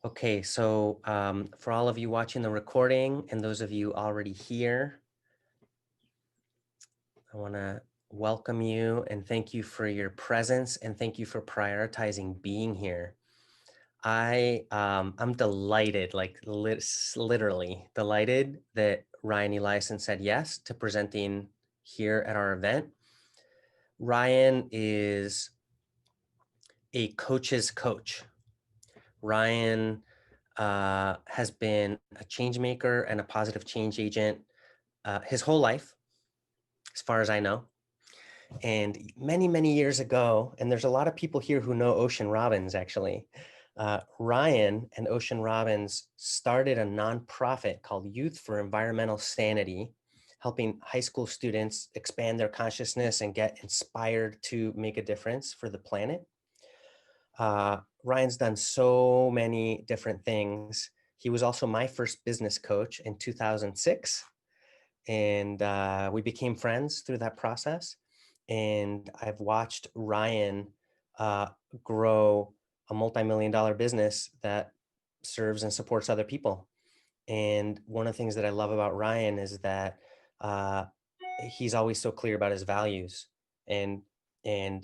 Okay, so for all of you watching the recording and those of you already here, I want to welcome you and thank you for your presence and thank you for prioritizing being here. I'm delighted, like literally delighted that Ryan Eliason said yes to presenting here at our event. Ryan is a coach's coach. Ryan has been a change maker and a positive change agent his whole life, as far as I know. And many, many years ago, and there's a lot of people here who know Ocean Robbins, actually. Ryan and Ocean Robbins started a nonprofit called Youth for Environmental Sanity, helping high school students expand their consciousness and get inspired to make a difference for the planet. Ryan's done so many different things. He was also my first business coach in 2006. And we became friends through that process. And I've watched Ryan grow a multi-million-dollar business that serves and supports other people. And one of the things that I love about Ryan is that uh, he's always so clear about his values, and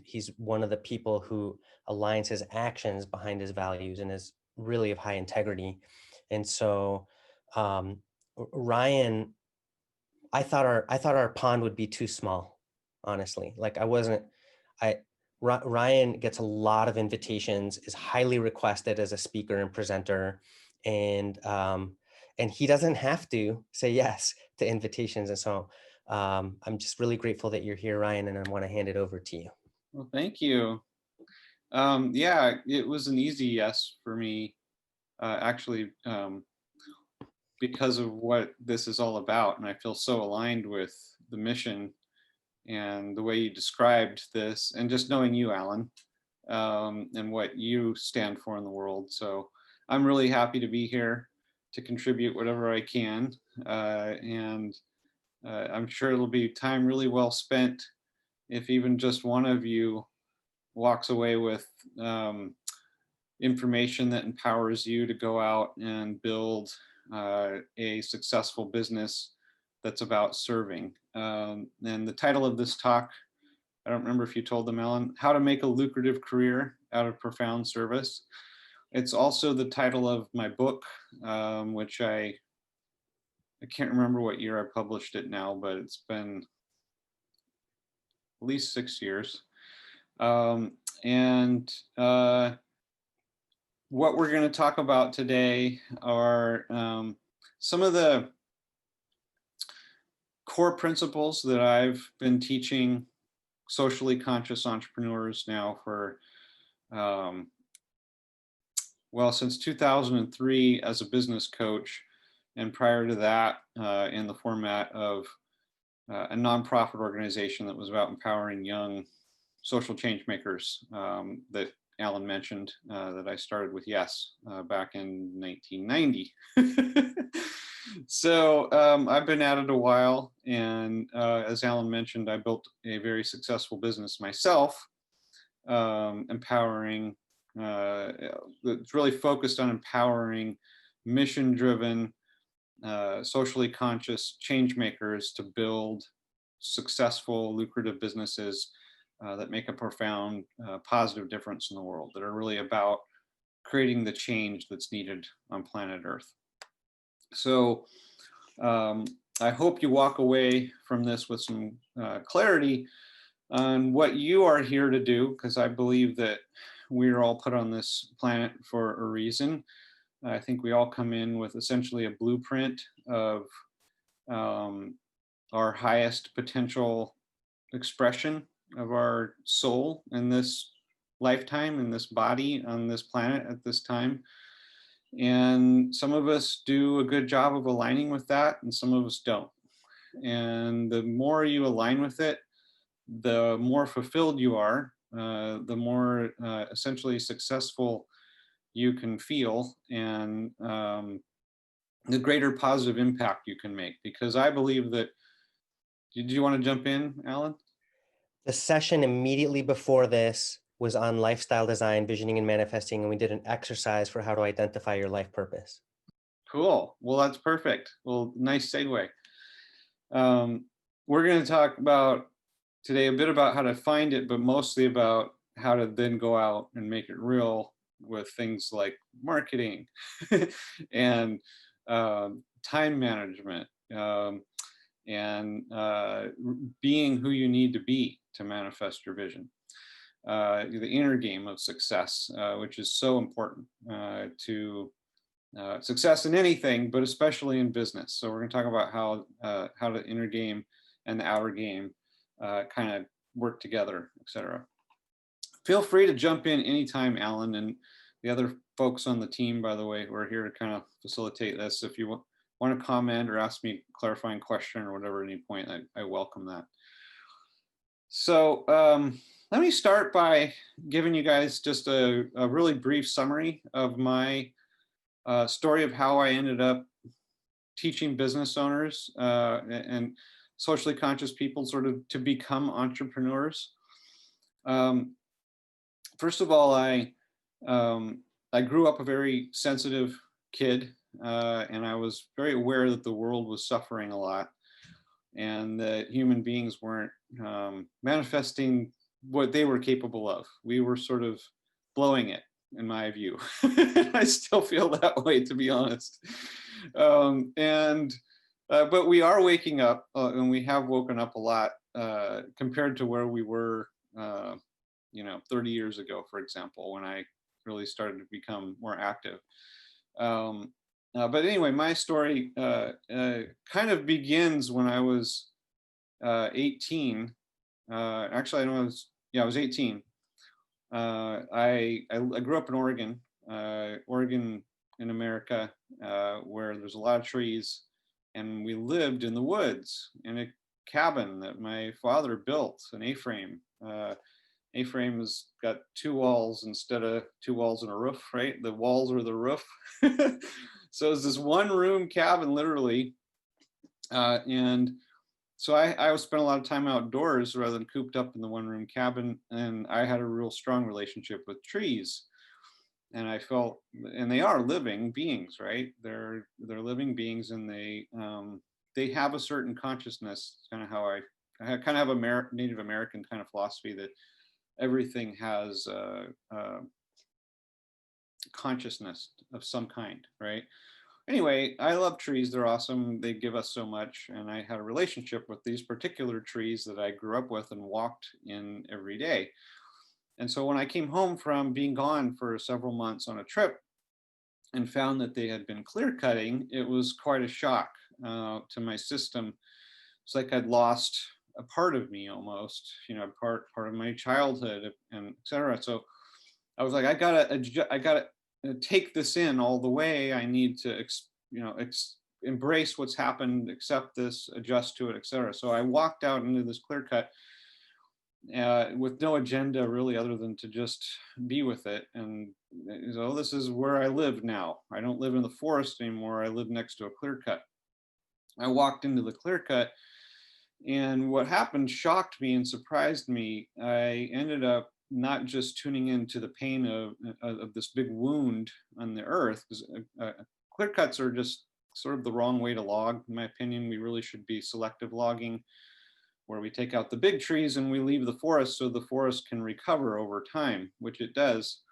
he's one of the people who aligns his actions behind his values and is really of high integrity. And so Ryan, I thought our pond would be too small, honestly. Like Ryan gets a lot of invitations, is highly requested as a speaker and presenter, and he doesn't have to say yes to invitations. And so I'm just really grateful that you're here, Ryan, and I want to hand it over to you. Well, thank you. Yeah, it was an easy yes for me, actually, because of what this is all about. And I feel so aligned with the mission and the way you described this, and just knowing you, Alan, and what you stand for in the world. So I'm really happy to be here to contribute whatever I can. And I'm sure it'll be time really well spent if even just one of you walks away with information that empowers you to go out and build a successful business that's about serving. And the title of this talk, I don't remember if you told them, Ellen, How to Make a Lucrative Career Out of Profound Service. It's also the title of my book, which I can't remember what year I published it now, but it's been at least 6 years. And what we're going to talk about today are some of the core principles that I've been teaching socially conscious entrepreneurs now for, well, since 2003 as a business coach, and prior to that in the format of a nonprofit organization that was about empowering young social change makers that Alan mentioned, that I started with Yes back in 1990. So I've been at it a while, and as Alan mentioned, I built a very successful business myself, empowering, it's really focused on empowering mission-driven, socially conscious change makers to build successful, lucrative businesses that make a profound, positive difference in the world, that are really about creating the change that's needed on planet Earth. So I hope you walk away from this with some clarity on what you are here to do, because I believe that we're all put on this planet for a reason. I think we all come in with essentially a blueprint of our highest potential expression of our soul in this lifetime, in this body, on this planet at this time. And some of us do a good job of aligning with that, and some of us don't. And the more you align with it, the more fulfilled you are, the more essentially successful you can feel, and the greater positive impact you can make. Because I believe that, did you want to jump in, Alan? The session immediately before this was on lifestyle design, visioning and manifesting, and we did an exercise for how to identify your life purpose. Cool. Well, that's perfect. Well, nice segue. We're going to talk about today a bit about how to find it, but mostly about how to then go out and make it real with things like marketing and time management, and being who you need to be to manifest your vision. The inner game of success, which is so important to success in anything, but especially in business. So we're going to talk about how the inner game and the outer game kind of work together, etc. Feel free to jump in anytime, Alan, and the other folks on the team, by the way, who are here to kind of facilitate this. If you want to comment or ask me a clarifying question or whatever at any point, I welcome that. So let me start by giving you guys just a really brief summary of my story of how I ended up teaching business owners and socially conscious people sort of to become entrepreneurs. First of all, I grew up a very sensitive kid, and I was very aware that the world was suffering a lot, and that human beings weren't manifesting what they were capable of. We were sort of blowing it, in my view. I still feel that way, to be honest. But we are waking up, and we have woken up a lot compared to where we were 30 years ago, for example, when I really started to become more active. But anyway, my story kind of begins when I was 18. Actually, I was 18. I grew up in Oregon, Oregon in America, where there's a lot of trees, and we lived in the woods in a cabin that my father built, an A-frame. A-frame has got two walls instead of two walls and a roof, right? The walls are the roof. So it's this one room cabin, literally. And so I spent a lot of time outdoors rather than cooped up in the one room cabin. And I had a real strong relationship with trees. And I felt, and they are living beings, right? They're living beings, and they have a certain consciousness. It's kind of how I kind of have a Native American kind of philosophy that everything has consciousness of some kind, right? Anyway, I love trees. They're awesome. They give us so much. And I had a relationship with these particular trees that I grew up with and walked in every day. And so when I came home from being gone for several months on a trip and found that they had been clear cutting, it was quite a shock to my system. It's like I'd lost a part of me almost, part of my childhood and et cetera. So I was like, I gotta take this in all the way. I need to, embrace what's happened, accept this, adjust to it, et cetera. So I walked out into this clear cut with no agenda really, other than to just be with it. And so this is where I live now. I don't live in the forest anymore. I live next to a clear cut. I walked into the clear cut, and what happened shocked me and surprised me. I ended up not just tuning into the pain of this big wound on the earth, because clear cuts are just sort of the wrong way to log, in my opinion. We really should be selective logging, where we take out the big trees and we leave the forest so the forest can recover over time, which it does.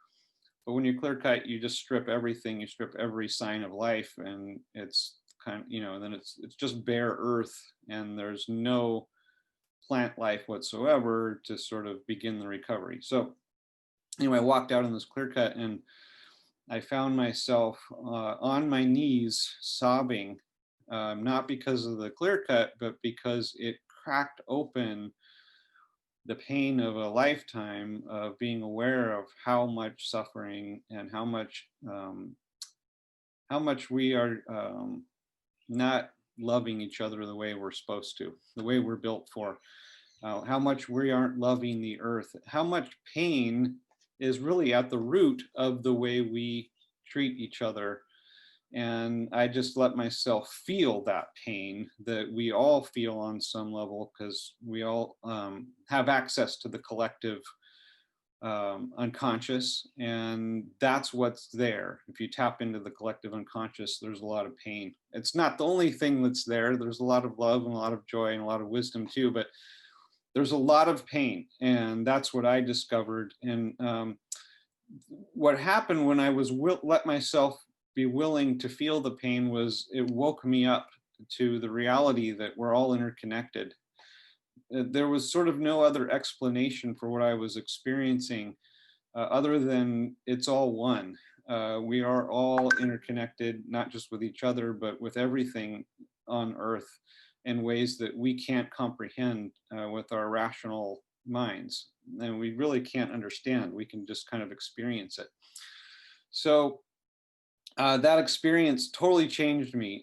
But when you clear cut, you just strip everything. You strip every sign of life, and it's kind of, then it's just bare earth, and there's no plant life whatsoever to sort of begin the recovery. So anyway, I walked out in this clear cut, and I found myself on my knees sobbing, not because of the clear cut, but because it cracked open the pain of a lifetime of being aware of how much suffering and how much we are not loving each other the way we're supposed to, the way we're built for, how much we aren't loving the earth, how much pain is really at the root of the way we treat each other. And I just let myself feel that pain that we all feel on some level, because we all have access to the collective unconscious, and that's what's there. If you tap into the collective unconscious, there's a lot of pain. It's not the only thing that's there. There's a lot of love and a lot of joy and a lot of wisdom too, but there's a lot of pain, and that's what I discovered. And what happened when I was let myself be willing to feel the pain was it woke me up to the reality that we're all interconnected. There was sort of no other explanation for what I was experiencing other than it's all one. We are all interconnected, not just with each other, but with everything on Earth in ways that we can't comprehend with our rational minds. And we really can't understand. We can just kind of experience it. So that experience totally changed me.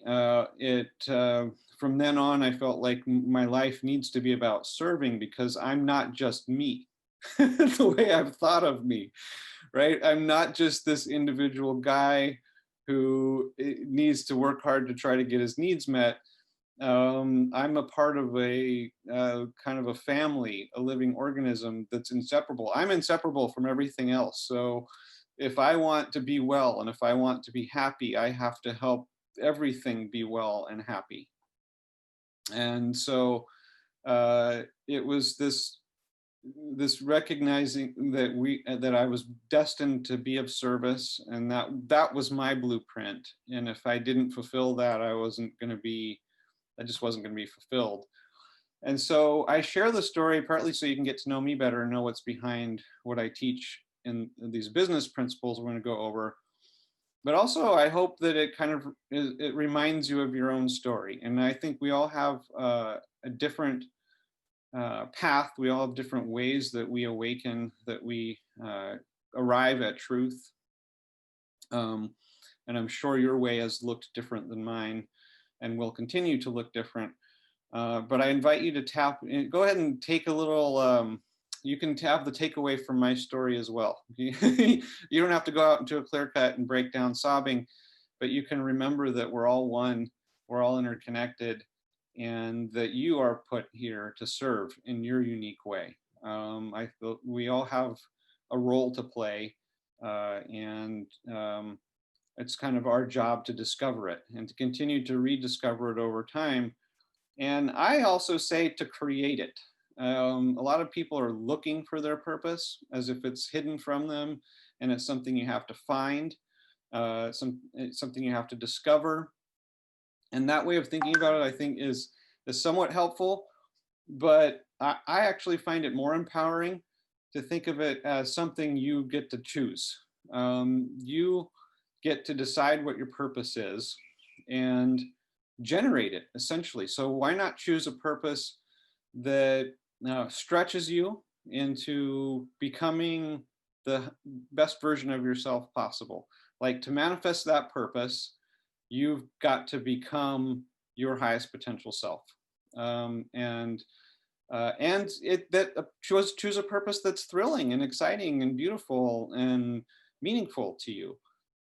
From then on, I felt like my life needs to be about serving because I'm not just me, the way I've thought of me, right? I'm not just this individual guy who needs to work hard to try to get his needs met. I'm a part of a kind of a family, a living organism that's inseparable. I'm inseparable from everything else. So if I want to be well and if I want to be happy, I have to help everything be well and happy. And so it was this recognizing that I was destined to be of service, and that was my blueprint. And if I didn't fulfill that, I just wasn't going to be fulfilled. And so I share the story partly so you can get to know me better and know what's behind what I teach in these business principles we're going to go over. But also, I hope that it reminds you of your own story. And I think we all have a different path. We all have different ways that we awaken, that we arrive at truth. And I'm sure your way has looked different than mine and will continue to look different. But I invite you to go ahead and take a little, you can have the takeaway from my story as well. You don't have to go out into a clear cut and break down sobbing, but you can remember that we're all one, we're all interconnected, and that you are put here to serve in your unique way. I feel we all have a role to play, and it's kind of our job to discover it and to continue to rediscover it over time. And I also say to create it. A lot of people are looking for their purpose as if it's hidden from them, and it's something you have to find, it's something you have to discover. And that way of thinking about it, I think, is somewhat helpful. But I actually find it more empowering to think of it as something you get to choose. You get to decide what your purpose is and generate it, essentially. So why not choose a purpose that stretches you into becoming the best version of yourself possible? Like, to manifest that purpose, you've got to become your highest potential self. Choose a purpose that's thrilling and exciting and beautiful and meaningful to you.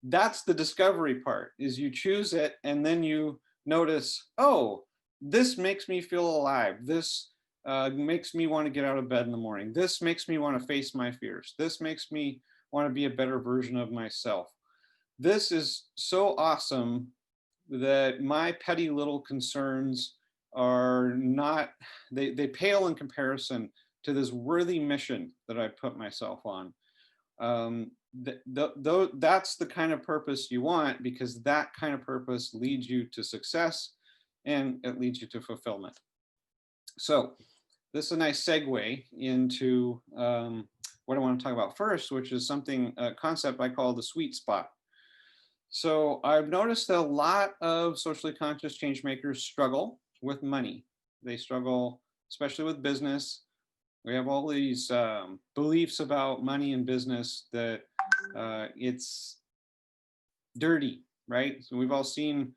That's the discovery part, is you choose it and then you notice, oh, this makes me feel alive. This makes me want to get out of bed in the morning. This makes me want to face my fears. This makes me want to be a better version of myself. This is so awesome that my petty little concerns are not, they pale in comparison to this worthy mission that I put myself on. That's the kind of purpose you want, because that kind of purpose leads you to success and it leads you to fulfillment. So this is a nice segue into what I want to talk about first, which is a concept I call the sweet spot. So I've noticed that a lot of socially conscious change makers struggle with money. They struggle, especially with business. We have all these beliefs about money and business that it's dirty, right? So we've all seen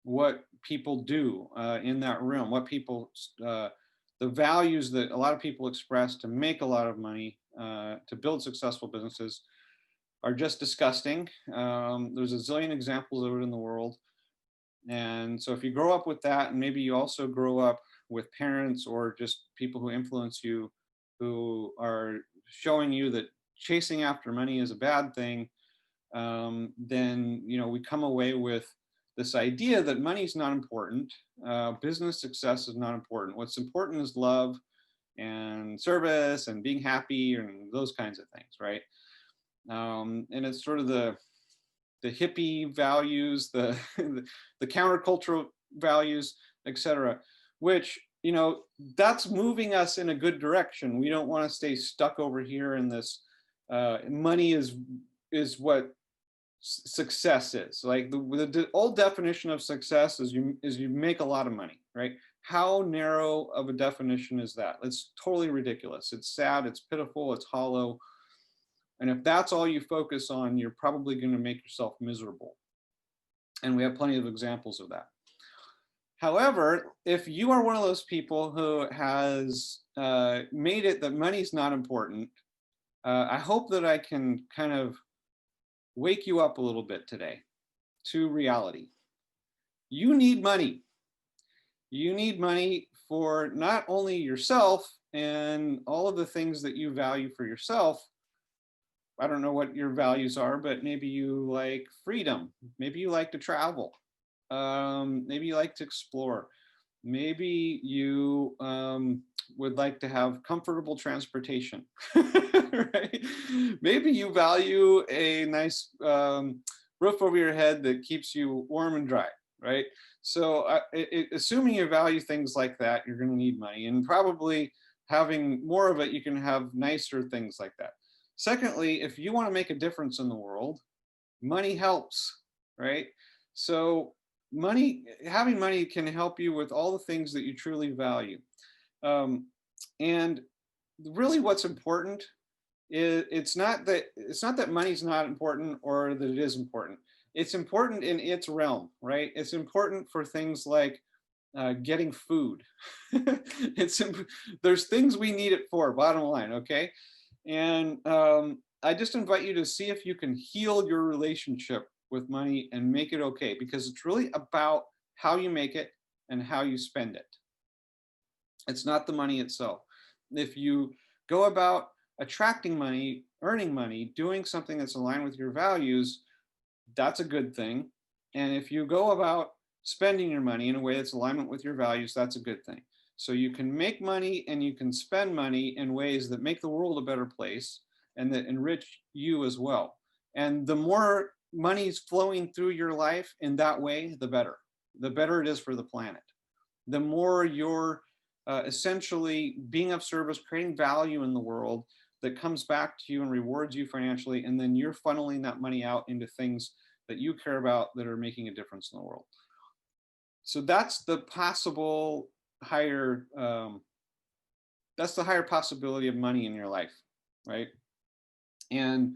what people do in that realm, the values that a lot of people express to make a lot of money, to build successful businesses, are just disgusting. There's a zillion examples of it in the world. And so if you grow up with that, and maybe you also grow up with parents or just people who influence you, who are showing you that chasing after money is a bad thing, then we come away with this idea that money's not important, business success is not important. What's important is love and service and being happy and those kinds of things, right? And it's sort of the hippie values, the the countercultural values, etc., which that's moving us in a good direction. We don't want to stay stuck over here in this. Money is what success is. Like the old definition of success is you make a lot of money, right? How narrow of a definition is that? It's totally ridiculous. It's sad, it's pitiful, it's hollow. And if that's all you focus on, you're probably going to make yourself miserable. And we have plenty of examples of that. However, if you are one of those people who has made it that money's not important, I hope that I can kind of wake you up a little bit today to reality. You need money. You need money for not only yourself and all of the things that you value for yourself. I don't know what your values are, but maybe you like freedom. Maybe you like to travel. Maybe you like to explore. Maybe you would like to have comfortable transportation, right? Maybe you value a nice roof over your head that keeps you warm and dry, right? So assuming you value things like that, you're going to need money, and probably having more of it, you can have nicer things like that. Secondly, if you want to make a difference in the world, money helps, right? So having money can help you with all the things that you truly value. And really what's important is it's not that money's not important or that it is important. It's important in its realm, right? It's important for things like getting food. There's things we need it for, bottom line, okay? And I just invite you to see if you can heal your relationship with money and make it okay, because it's really about how you make it and how you spend it. It's not the money itself. If you go about attracting money, earning money, doing something that's aligned with your values, that's a good thing. And if you go about spending your money in a way that's alignment with your values, that's a good thing. So you can make money and you can spend money in ways that make the world a better place and that enrich you as well. And the more money is flowing through your life in that way, the better. The better it is for the planet. The more you're essentially being of service, creating value in the world that comes back to you and rewards you financially, and then you're funneling that money out into things that you care about that are making a difference in the world. So that's the possible higher, that's the higher possibility of money in your life, right? And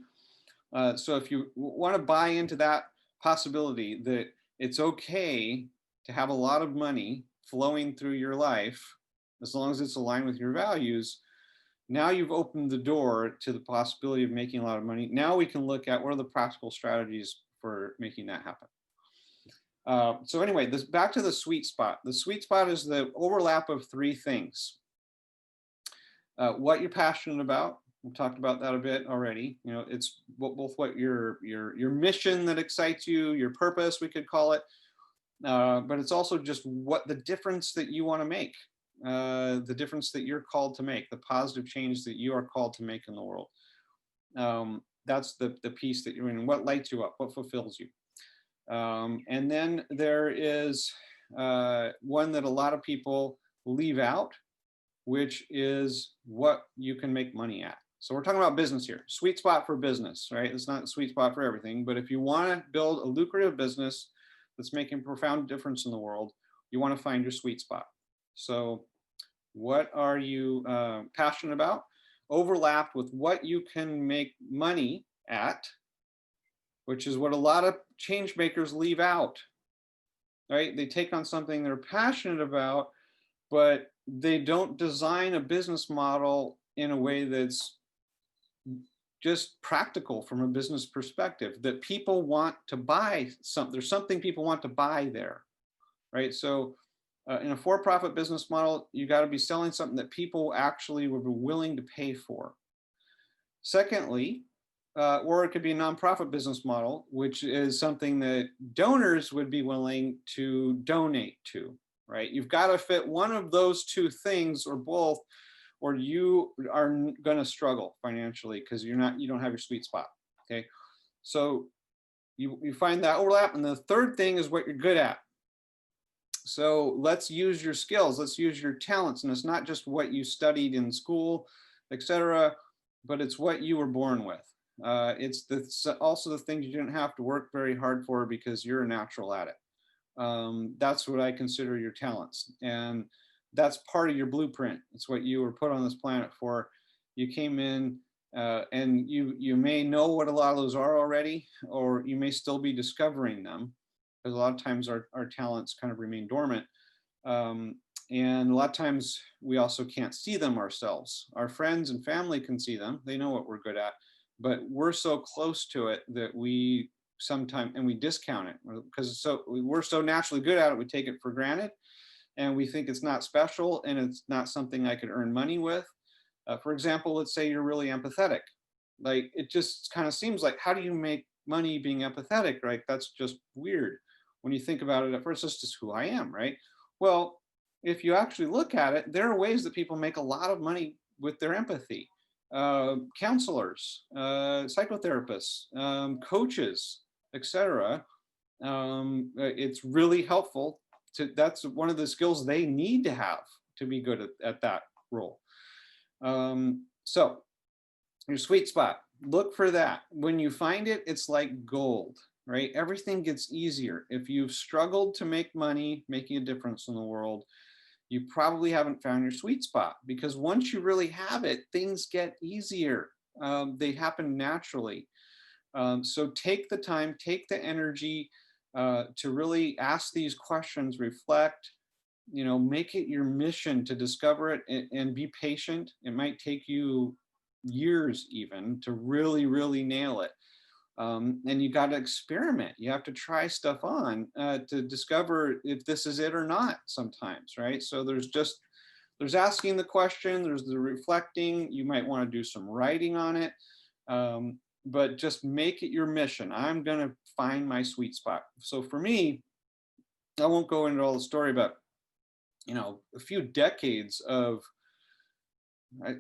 so if you want to buy into that possibility that it's okay to have a lot of money flowing through your life, as long as it's aligned with your values, now you've opened the door to the possibility of making a lot of money. Now we can look at what are the practical strategies for making that happen. So anyway, back to the sweet spot. The sweet spot is the overlap of three things. What you're passionate about. We talked about that a bit already. It's both what your mission that excites you, your purpose, we could call it, but it's also just what the difference that you want to make, the difference that you're called to make, the positive change that you are called to make in the world. That's the piece that you're in. What lights you up? What fulfills you? And then there is one that a lot of people leave out, which is what you can make money at. So we're talking about business here. Sweet spot for business, right? It's not a sweet spot for everything, but if you want to build a lucrative business that's making a profound difference in the world, you want to find your sweet spot. So what are you passionate about? Overlapped with what you can make money at, which is what a lot of change makers leave out, right? They take on something they're passionate about, but they don't design a business model in a way that's just practical from a business perspective, that people want to buy something. There's something people want to buy there, right? So in a for-profit business model, you got to be selling something that people actually would be willing to pay for. Secondly, or it could be a nonprofit business model, which is something that donors would be willing to donate to, right? You've got to fit one of those two things or both, or you are going to struggle financially because you don't have your sweet spot. Okay. So you find that overlap. And the third thing is what you're good at. So let's use your skills, let's use your talents. And it's not just what you studied in school, etc., but it's what you were born with. It's also the things you didn't have to work very hard for because you're a natural at it. That's what I consider your talents. And that's part of your blueprint. It's what you were put on this planet for. You came in and you may know what a lot of those are already, or you may still be discovering them, because a lot of times our talents kind of remain dormant. And a lot of times we also can't see them ourselves. Our friends and family can see them. They know what we're good at, but we're so close to it that we sometimes, and we discount it because we're so naturally good at it. We take it for granted and we think it's not special and it's not something I could earn money with. For example, let's say you're really empathetic. Like, it just kind of seems like, how do you make money being empathetic, right? That's just weird. When you think about it at first, it's just who I am, right? Well, if you actually look at it, there are ways that people make a lot of money with their empathy. Counselors, psychotherapists, coaches, etc. It's really helpful that's one of the skills they need to have to be good at that role. So your sweet spot, look for that. When you find it, it's like gold, right? Everything gets easier. If you've struggled to make money, making a difference in the world, you probably haven't found your sweet spot, because once you really have it, things get easier. They happen naturally. So take the time, take the energy to really ask these questions, reflect, make it your mission to discover it, and be patient. It might take you years even to really, really nail it. And you got to experiment. You have to try stuff on to discover if this is it or not sometimes, right? So there's asking the question, there's the reflecting. You might want to do some writing on it, but just make it your mission. I'm going to find my sweet spot. So for me, I won't go into all the story, but a few decades of,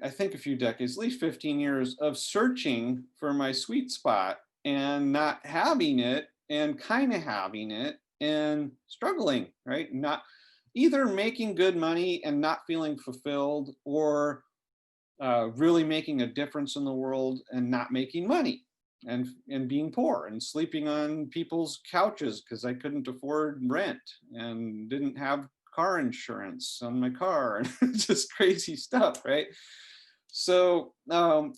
I think a few decades, at least 15 years of searching for my sweet spot and not having it and kind of having it and struggling, right? Not either making good money and not feeling fulfilled, or really making a difference in the world and not making money, and being poor and sleeping on people's couches because I couldn't afford rent and didn't have car insurance on my car and just crazy stuff, right? So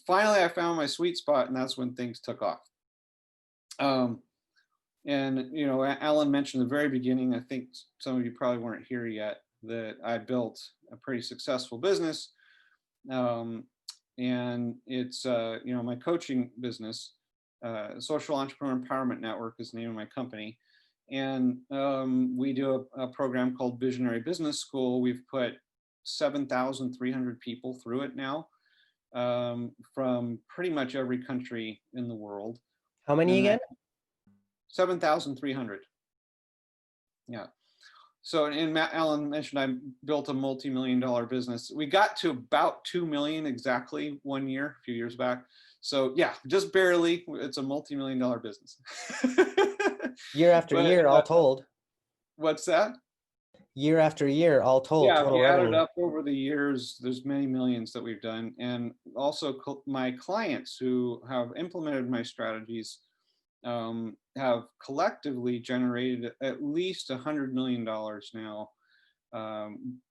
finally I found my sweet spot, and that's when things took off. And Alan mentioned at the very beginning, I think some of you probably weren't here yet, that I built a pretty successful business. And it's my coaching business, Social Entrepreneur Empowerment Network is the name of my company. And we do a program called Visionary Business School. We've put 7,300 people through it now, from pretty much every country in the world. How many again? 7,300. Yeah. So, and Alan mentioned I built a multi-million-dollar business. We got to about 2 million exactly one year, a few years back. So yeah, just barely. It's a multi-million-dollar business. Year after year, all told. What's that? Year after year, all told, Yeah, if total you add it revenue. up over the years, there's many millions that we've done. And also my clients who have implemented my strategies have collectively generated at least $100 million now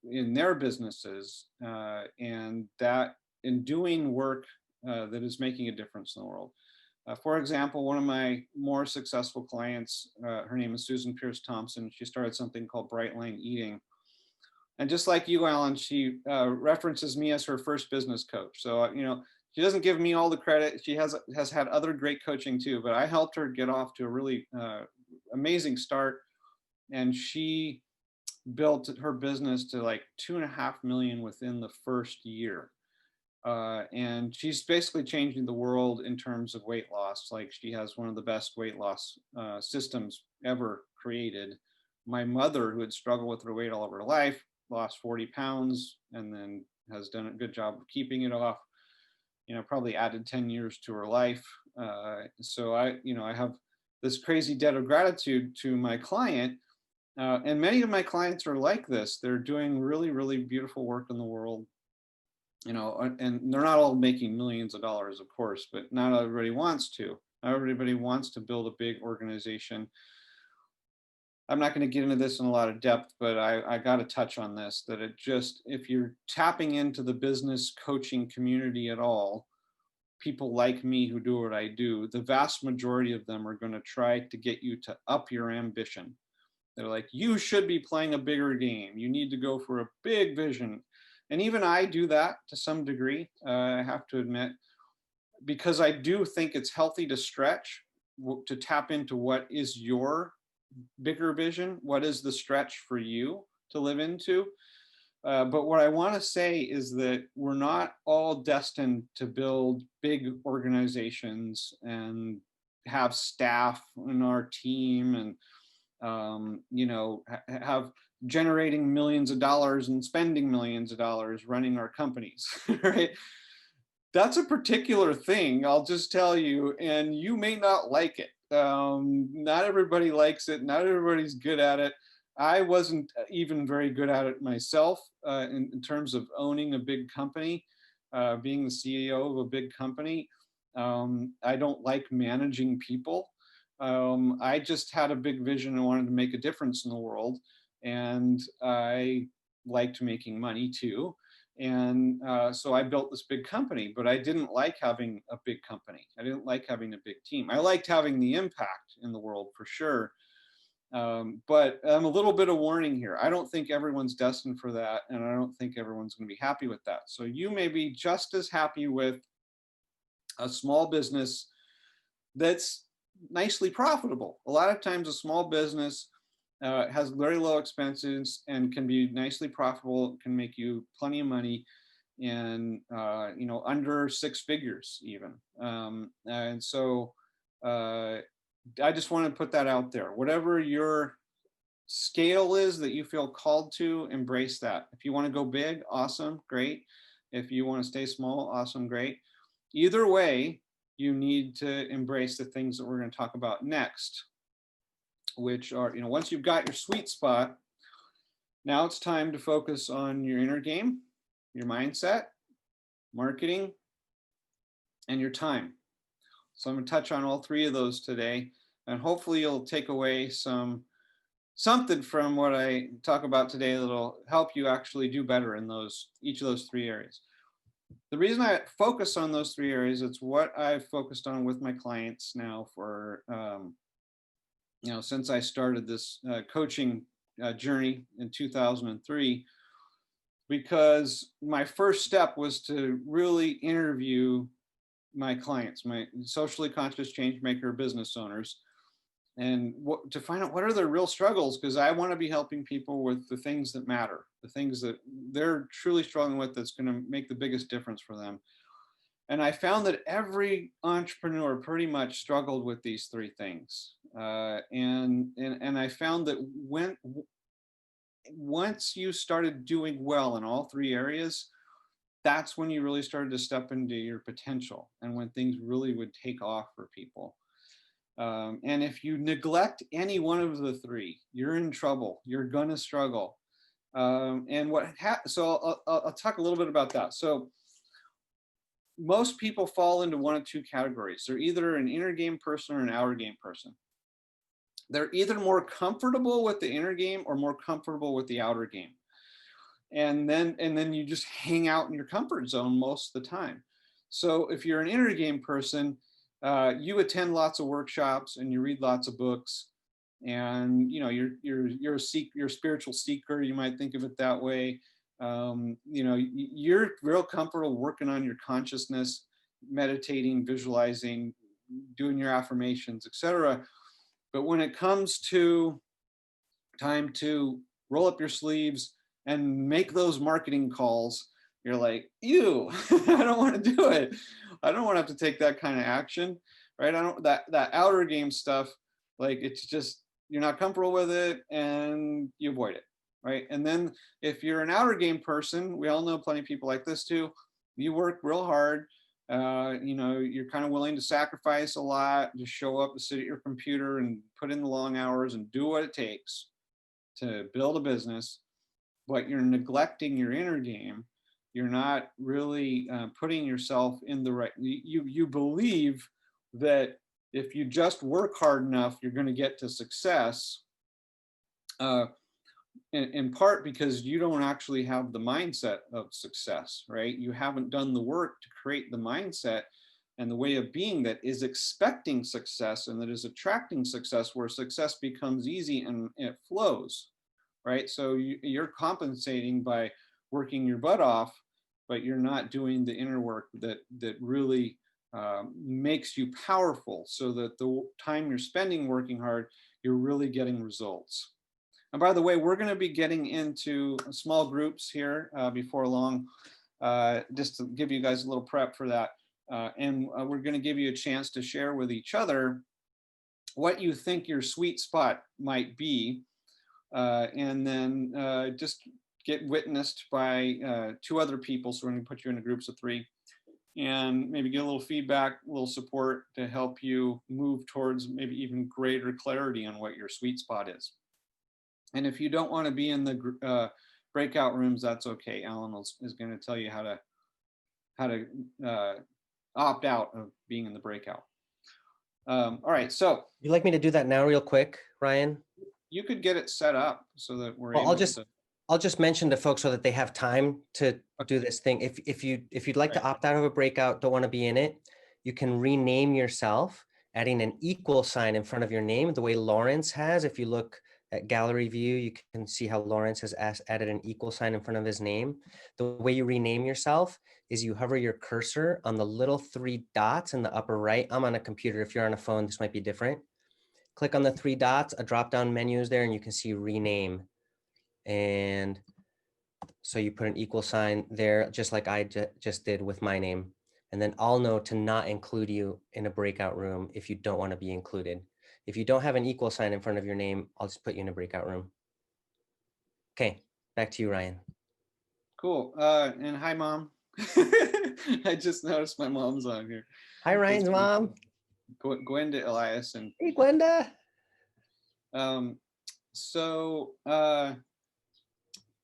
in their businesses, and that in doing work that is making a difference in the world. For example, one of my more successful clients, her name is Susan Pierce Thompson. She started something called Bright Line Eating. And just like you, Alan, she references me as her first business coach. So, she doesn't give me all the credit. She has had other great coaching too, but I helped her get off to a really amazing start. And she built her business to like 2.5 million within the first year. And she's basically changing the world in terms of weight loss. Like, she has one of the best weight loss systems ever created. My mother, who had struggled with her weight all of her life, lost 40 pounds and then has done a good job of keeping it off. Probably added 10 years to her life. So I have this crazy debt of gratitude to my client. And many of my clients are like this. They're doing really, really beautiful work in the world, and they're not all making millions of dollars, of course, but not everybody wants to. Not everybody wants to build a big organization. I'm not going to get into this in a lot of depth, but I got to touch on this, that if you're tapping into the business coaching community at all, people like me who do what I do, the vast majority of them are going to try to get you to up your ambition. They're like, you should be playing a bigger game. You need to go for a big vision. And even I do that to some degree, I have to admit, because I do think it's healthy to stretch, to tap into what is your bigger vision, what is the stretch for you to live into. But what I want to say is that we're not all destined to build big organizations and have staff in our team and have generating millions of dollars and spending millions of dollars running our companies, right? That's a particular thing, I'll just tell you, and you may not like it. Not everybody likes it. Not everybody's good at it. I wasn't even very good at it myself, in terms of owning a big company, being the CEO of a big company. I don't like managing people. I just had a big vision and wanted to make a difference in the world. And I liked making money too. And so I built this big company, but I didn't like having a big company. I didn't like having a big team. I liked having the impact in the world for sure. But I'm a little bit of warning here. I don't think everyone's destined for that. And I don't think everyone's going to be happy with that. So you may be just as happy with a small business that's nicely profitable. A lot of times a small business has very low expenses and can be nicely profitable, can make you plenty of money, and under six figures even. And so I just want to put that out there. Whatever your scale is that you feel called to, embrace that. If you want to go big, awesome, great. If you want to stay small, awesome, great. Either way, you need to embrace the things that we're going to talk about next, which are, once you've got your sweet spot, now it's time to focus on your inner game, your mindset, marketing, and your time. So I'm going to touch on all three of those today, and hopefully you'll take away something from what I talk about today that'll help you actually do better in each of those three areas. The reason I focus on those three areas, it's what I've focused on with my clients now for since I started this coaching journey in 2003, because my first step was to really interview my clients, my socially conscious change maker business owners, and to find out what are their real struggles, because I want to be helping people with the things that matter, the things that they're truly struggling with, that's going to make the biggest difference for them. And I found that every entrepreneur pretty much struggled with these three things. And I found that once you started doing well in all three areas, that's when you really started to step into your potential, and when things really would take off for people. And if you neglect any one of the three, you're in trouble. You're gonna struggle. So I'll talk a little bit about that. So most people fall into one of two categories. They're either an inner game person or an outer game person. They're either more comfortable with the inner game or more comfortable with the outer game. And then you just hang out in your comfort zone most of the time. So if you're an inner game person, you attend lots of workshops and you read lots of books, and you're a spiritual seeker. You might think of it that way. You're real comfortable working on your consciousness, meditating, visualizing, doing your affirmations, etc. But when it comes to time to roll up your sleeves and make those marketing calls, you're like, ew, I don't want to do it. I don't want to have to take that kind of action, right? I don't, that outer game stuff, like it's just, you're not comfortable with it and you avoid it, right? And then if you're an outer game person, we all know plenty of people like this too, you work real hard, you know, you're kind of willing to sacrifice a lot to show up and sit at your computer and put in the long hours and do what it takes to build a business, but you're neglecting your inner game. You're not really putting yourself in the right. You believe that if you just work hard enough, you're going to get to success. Uh, in part because you don't actually have the mindset of success, right? You haven't done the work to create the mindset and the way of being that is expecting success and that is attracting success, where success becomes easy and it flows, right? So you're compensating by working your butt off, but you're not doing the inner work that really makes you powerful, so that the time you're spending working hard, you're really getting results. And by the way, we're going to be getting into small groups here before long, just to give you guys a little prep for that. And we're going to give you a chance to share with each other what you think your sweet spot might be, and then just get witnessed by 2 other people. So we're going to put you into groups of 3 and maybe get a little feedback, a little support to help you move towards maybe even greater clarity on what your sweet spot is. And if you don't want to be in the breakout rooms, that's okay. Alan is going to tell you how to opt out of being in the breakout. All right, so You'd like me to do that now real quick, Ryan? you could get it set up so that we're Well, able to. I'll just mention to folks so that they have time to do this thing. If you'd like to opt out of a breakout, don't want to be in it, you can rename yourself, adding an equal sign in front of your name, the way Lawrence has. If you look at gallery view, you can see how Lawrence has added an equal sign in front of his name. The way you rename yourself is you hover your cursor on the little 3 dots in the upper right. I'm on a computer. If you're on a phone, this might be different. Click on the 3 dots, a drop-down menu is there, and you can see rename. And so you put an equal sign there, just like I just did with my name. And then I'll know to not include you in a breakout room if you don't want to be included. If you don't have an equal sign in front of your name, I'll just put you in a breakout room. Okay, back to you, Ryan. Cool. And hi, Mom. I just noticed my mom's on here. Hi, Ryan's mom. Gwenda Eliason. Hey, Gwenda.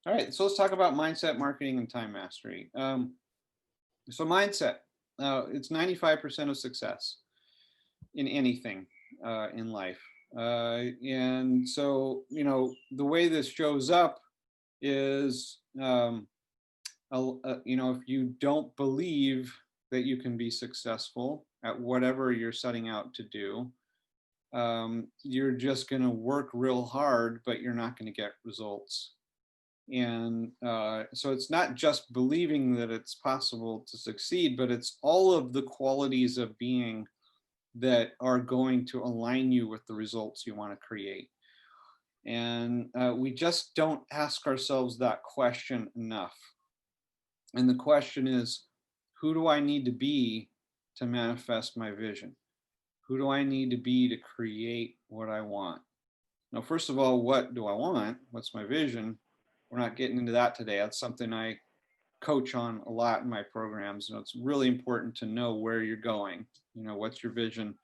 All right, so let's talk about mindset, marketing, and time mastery. So mindset, it's 95% of success in anything in life. And so, you know, the way this shows up is, you know, if you don't believe that you can be successful at whatever you're setting out to do, you're just going to work real hard, but you're not going to get results. And so it's not just believing that it's possible to succeed, but it's all of the qualities of being that are going to align you with the results you want to create. And we just don't ask ourselves that question enough. And the question is, who do I need to be to manifest my vision? Who do I need to be to create what I want? Now, first of all, what do I want? What's my vision? We're not getting into that today. That's something I coach on a lot in my programs. You know, it's really important to know where you're going. You know, what's your vision?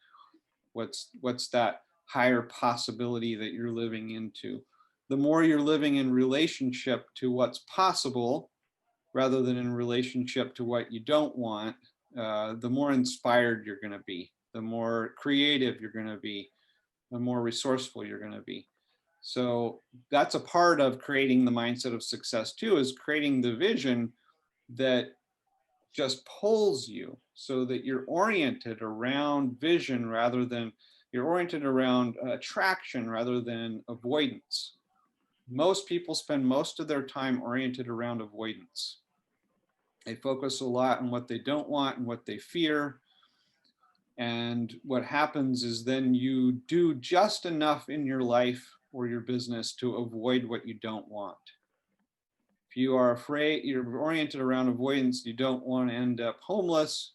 What's that higher possibility that you're living into? The more you're living in relationship to what's possible, rather than in relationship to what you don't want, the more inspired you're going to be, the more creative you're going to be, the more resourceful you're going to be. So that's a part of creating the mindset of success too, is creating the vision that just pulls you, so that you're oriented around vision rather than, you're oriented around attraction rather than avoidance. Most people spend most of their time oriented around avoidance. They focus a lot on what they don't want and what they fear. And what happens is then you do just enough in your life or your business to avoid what you don't want. If you are afraid, you're oriented around avoidance, you don't want to end up homeless,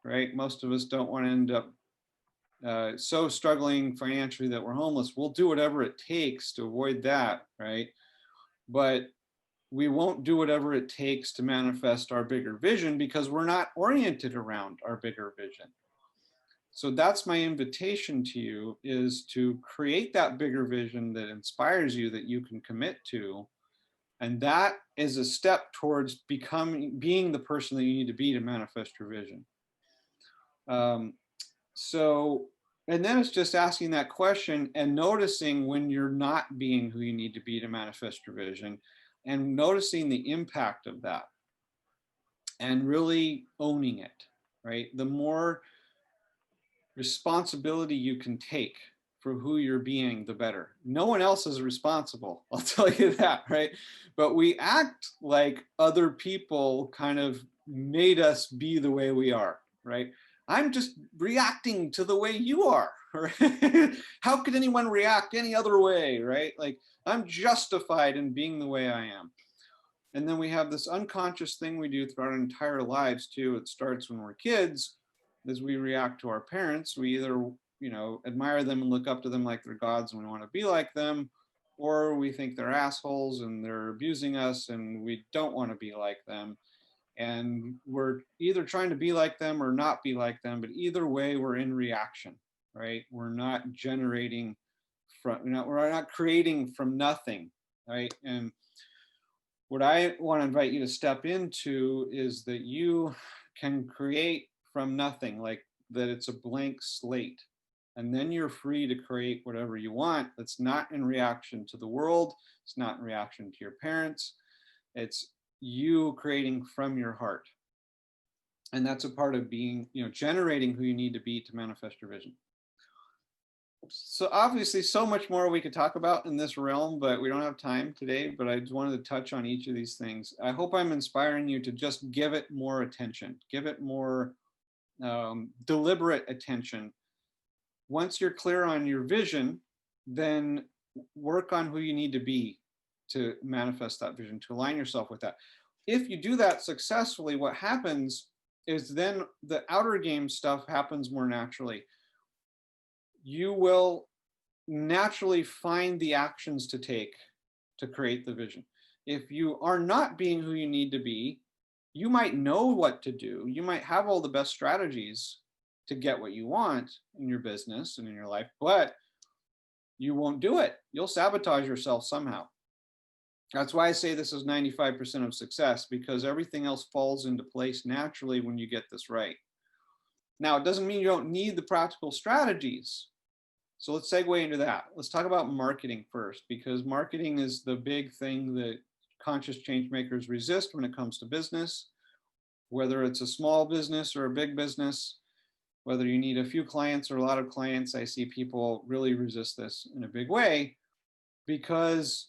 right? Most of us don't want to end up so struggling financially that we're homeless. We'll do whatever it takes to avoid that, right? But we won't do whatever it takes to manifest our bigger vision because we're not oriented around our bigger vision. So that's my invitation to you, is to create that bigger vision that inspires you, that you can commit to. And that is a step towards being the person that you need to be to manifest your vision. Um, so, and then it's just asking that question and noticing when you're not being who you need to be to manifest your vision, and noticing the impact of that and really owning it, right? The more responsibility you can take for who you're being, the better. No one else is responsible, I'll tell you that, right? But we act like other people kind of made us be the way we are, right? I'm just reacting to the way you are, right? How could anyone react any other way, right? Like, I'm justified in being the way I am. And then we have this unconscious thing we do throughout our entire lives too. It starts when we're kids. As we react to our parents, we either, admire them and look up to them like they're gods and we want to be like them, or we think they're assholes and they're abusing us and we don't want to be like them. And we're either trying to be like them or not be like them, but either way, we're in reaction, right? We're not generating from, we're not creating from nothing, right? And what I want to invite you to step into is that you can create from nothing, like that it's a blank slate. And then you're free to create whatever you want. That's not in reaction to the world. It's not in reaction to your parents. It's you creating from your heart. And that's a part of being, generating who you need to be to manifest your vision. So obviously so much more we could talk about in this realm, but we don't have time today. But I just wanted to touch on each of these things. I hope I'm inspiring you to just give it more attention, give it more deliberate attention. Once you're clear on your vision, then work on who you need to be to manifest that vision, to align yourself with that. If you do that successfully, what happens is then the outer game stuff happens more naturally. You will naturally find the actions to take to create the vision. If you are not being who you need to be, you might know what to do. You might have all the best strategies to get what you want in your business and in your life, but you won't do it. You'll sabotage yourself somehow. That's why I say this is 95% of success, because everything else falls into place naturally when you get this right. Now, it doesn't mean you don't need the practical strategies. So let's segue into that. Let's talk about marketing first, because marketing is the big thing that conscious change makers resist when it comes to business, whether it's a small business or a big business, whether you need a few clients or a lot of clients. I see people really resist this in a big way because,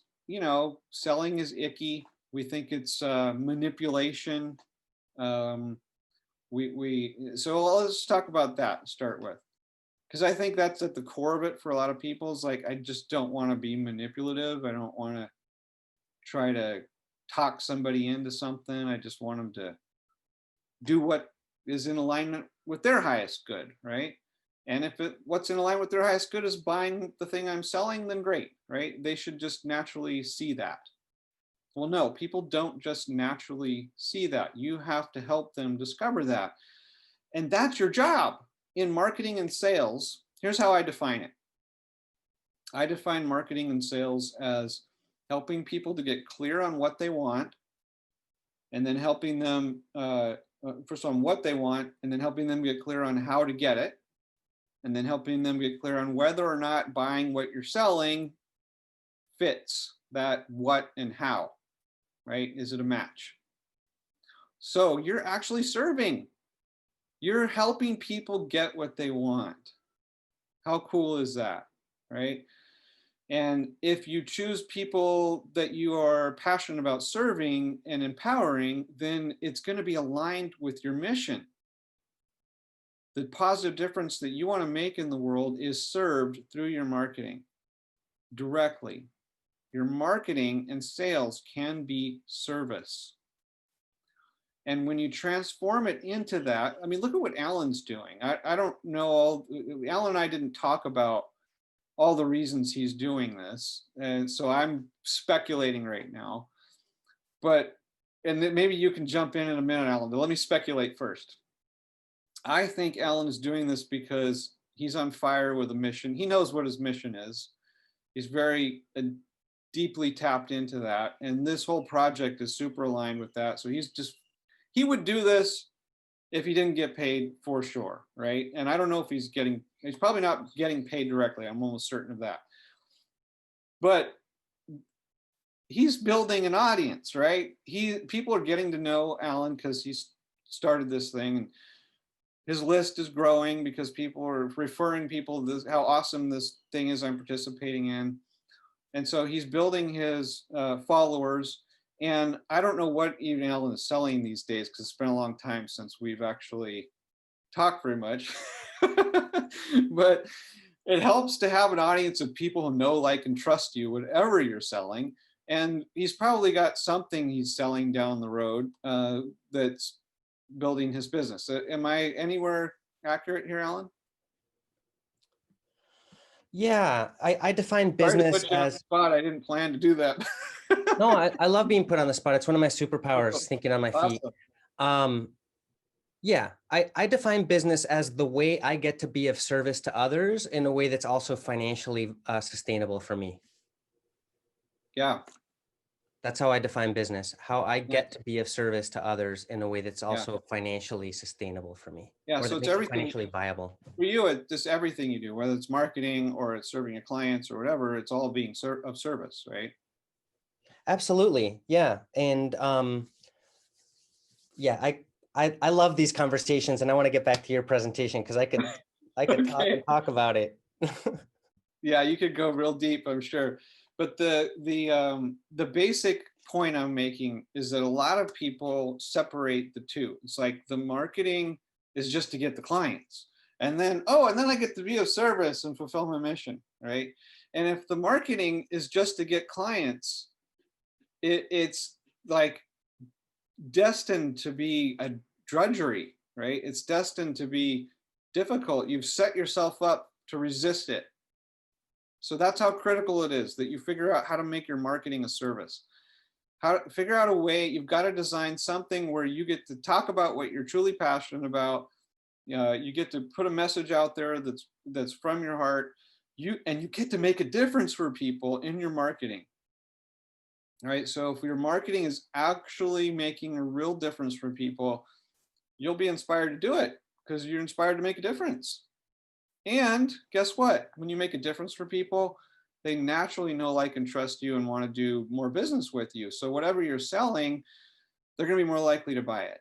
selling is icky. We think it's manipulation. So let's talk about that to start with, because I think that's at the core of it for a lot of people. Is like, I just don't want to be manipulative. I don't want to try to talk somebody into something. I just want them to do what is in alignment with their highest good, right? And if what's in alignment with their highest good is buying the thing I'm selling, then great, right? They should just naturally see that. Well, no, people don't just naturally see that. You have to help them discover that. And that's your job. In marketing and sales, here's how I define it. I define marketing and sales as helping people to get clear on what they want, and then helping them, first on what they want, and then helping them get clear on how to get it, and then helping them get clear on whether or not buying what you're selling fits that what and how, right? Is it a match? So you're actually serving. You're helping people get what they want. How cool is that, right? And if you choose people that you are passionate about serving and empowering, then it's going to be aligned with your mission. The positive difference that you want to make in the world is served through your marketing directly. Your marketing and sales can be service. And when you transform it into that, I mean, look at what Alan's doing. I don't know Alan and I didn't talk about all the reasons he's doing this. And so I'm speculating right now. But, and then maybe you can jump in a minute, Alan, but let me speculate first. I think Alan is doing this because he's on fire with a mission. He knows what his mission is. He's very deeply tapped into that. And this whole project is super aligned with that. So he would do this if he didn't get paid, for sure, right? And I don't know if he's probably not getting paid directly. I'm almost certain of that. But he's building an audience, right? People are getting to know Alan because he's started this thing, and his list is growing because people are referring people to how awesome this thing is I'm participating in. And so he's building his followers. And I don't know what even Alan is selling these days, because it's been a long time since we've actually talked very much. But it helps to have an audience of people who know, like, and trust you, whatever you're selling. And he's probably got something he's selling down the road that's building his business. Am I anywhere accurate here, Alan? Yeah, I define Sorry to business put you on the as, spot. I didn't plan to do that. no, I love being put on the spot. It's one of my superpowers, thinking on my feet. Awesome. Yeah, I define business as the way I get to be of service to others in a way that's also financially sustainable for me. Yeah. That's how I define business, how I get Nice. to be of service to others in a way that's Yeah. also financially sustainable for me, Yeah. or So that it's makes it everything financially viable. for you. It's just everything you do, whether it's marketing or it's serving your clients or whatever. It's all being of service, right? Absolutely. Yeah. And yeah, I love these conversations, and I want to get back to your presentation because I could talk Okay. and talk about it. Yeah, you could go real deep, I'm sure. But the basic point I'm making is that a lot of people separate the two. It's like the marketing is just to get the clients. And then I get to be of service and fulfill my mission, right? And if the marketing is just to get clients, it's like destined to be a drudgery, right? It's destined to be difficult. You've set yourself up to resist it. So that's how critical it is that you figure out how to make your marketing a service. How to figure out a way. You've got to design something where you get to talk about what you're truly passionate about. You get to put a message out there that's from your heart. You get to make a difference for people in your marketing. Right. So if your marketing is actually making a real difference for people, you'll be inspired to do it because you're inspired to make a difference. And guess what? When you make a difference for people, they naturally know, like, and trust you and want to do more business with you. So whatever you're selling, they're going to be more likely to buy it.